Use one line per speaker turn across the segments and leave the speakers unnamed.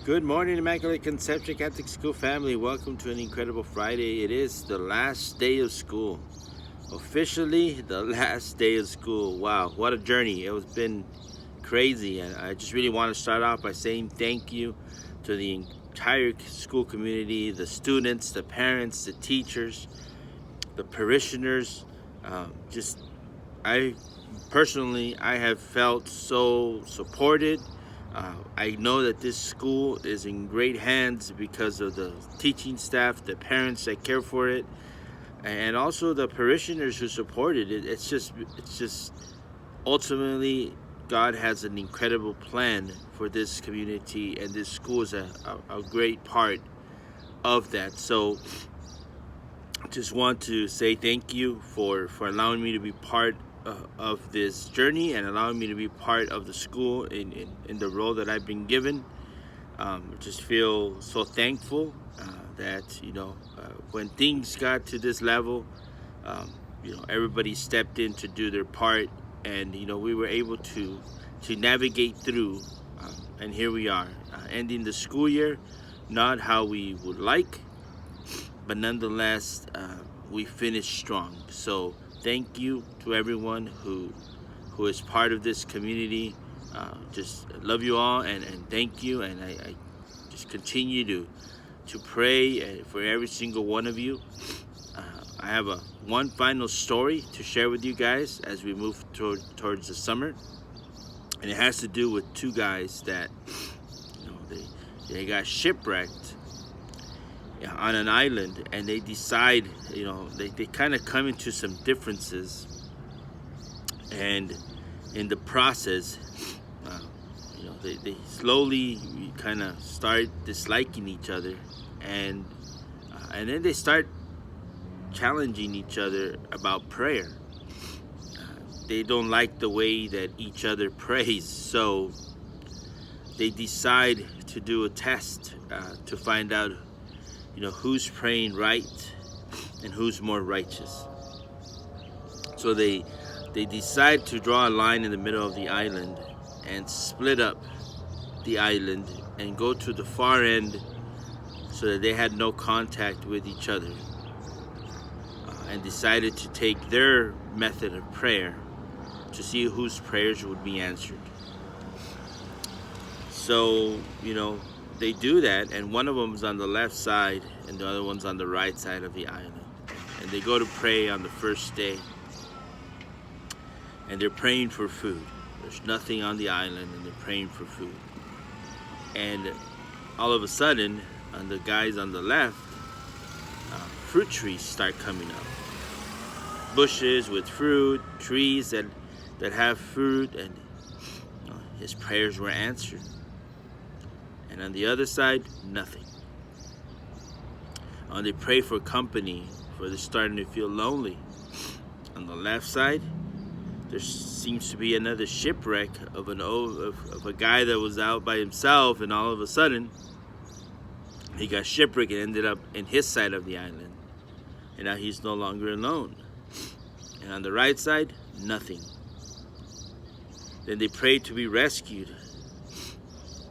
Good morning, Immaculate Conception Catholic School family. Welcome to an incredible Friday. It is the last day of school. Officially, the last day of school. Wow, what a journey. It has been crazy. And I just really want to start off by saying thank you to the entire school community, the students, the parents, the teachers, the parishioners. Just, I personally, I have felt so supported. I know that this school is in great hands because of the teaching staff, the parents that care for it, and also the parishioners who support it. It's just ultimately God has an incredible plan for this community, and this school is a great part of that. So just want to say thank you for allowing me to be part of this journey and allowing me to be part of the school in the role that I've been given. Just feel so thankful that when things got to this level, everybody stepped in to do their part, and we were able to navigate through, and here we are, ending the school year, not how we would like, but nonetheless, we finished strong. So thank you to everyone who is part of this community. Just love you all, and thank you, and I just continue to pray for every single one of you. I have one final story to share with you guys as we move towards the summer, and it has to do with two guys that they got shipwrecked on an island, and they decide, they kind of come into some differences, and in the process, they slowly kind of start disliking each other, and then they start challenging each other about prayer. They don't like the way that each other prays, so they decide to do a test to find out who's praying right and who's more righteous. So they decide to draw a line in the middle of the island and split up the island and go to the far end so that they had no contact with each other, and decided to take their method of prayer to see whose prayers would be answered. So, they do that, and one of them's on the left side and the other one's on the right side of the island. And they go to pray on the first day, and they're praying for food. There's nothing on the island, and they're praying for food. And all of a sudden, on the guys on the left, fruit trees start coming up. Bushes with fruit, trees that have fruit, and his prayers were answered. And on the other side, nothing. They pray for company, for they're starting to feel lonely. On the left side, there seems to be another shipwreck of a guy that was out by himself, and all of a sudden, he got shipwrecked and ended up in his side of the island. And now he's no longer alone. And on the right side, nothing. Then they pray to be rescued.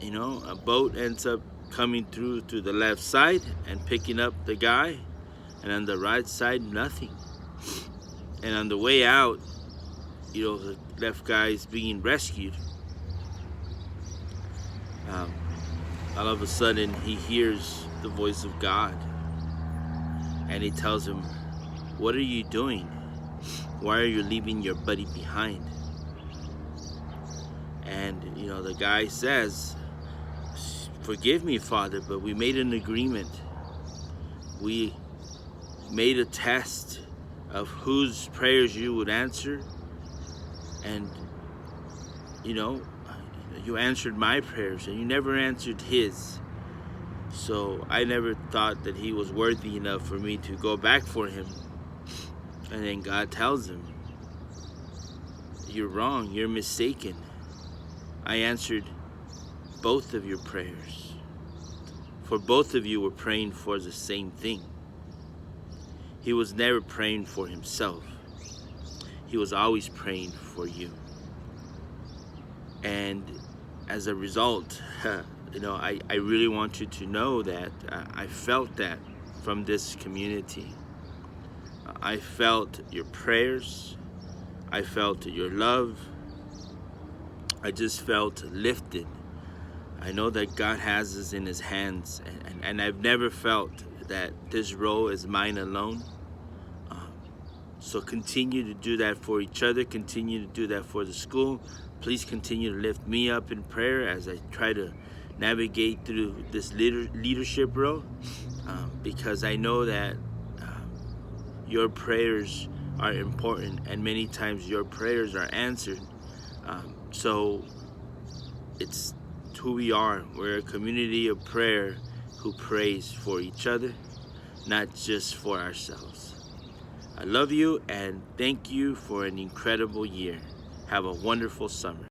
A boat ends up coming through to the left side and picking up the guy, and on the right side, nothing. And on the way out, the left guy is being rescued. All of a sudden, he hears the voice of God, and he tells him, "What are you doing? Why are you leaving your buddy behind?" And the guy says, "Forgive me, Father, but we made an agreement. We made a test of whose prayers you would answer, and you answered my prayers, and you never answered his. So I never thought that he was worthy enough for me to go back for him." And then God tells him, "You're wrong, you're mistaken. I answered both of your prayers, for both of you were praying for the same thing." He was never praying for himself. He was always praying for you. And as a result, I really want you to know that I felt that from this community. I felt your prayers. I felt your love. I just felt lifted. I know that God has us in his hands, and I've never felt that this role is mine alone. So continue to do that for each other. Continue to do that for the school. Please continue to lift me up in prayer as I try to navigate through this leadership role, because I know that your prayers are important, and many times your prayers are answered. So it's who we are. We're a community of prayer who prays for each other, not just for ourselves. I love you and thank you for an incredible year. Have a wonderful summer.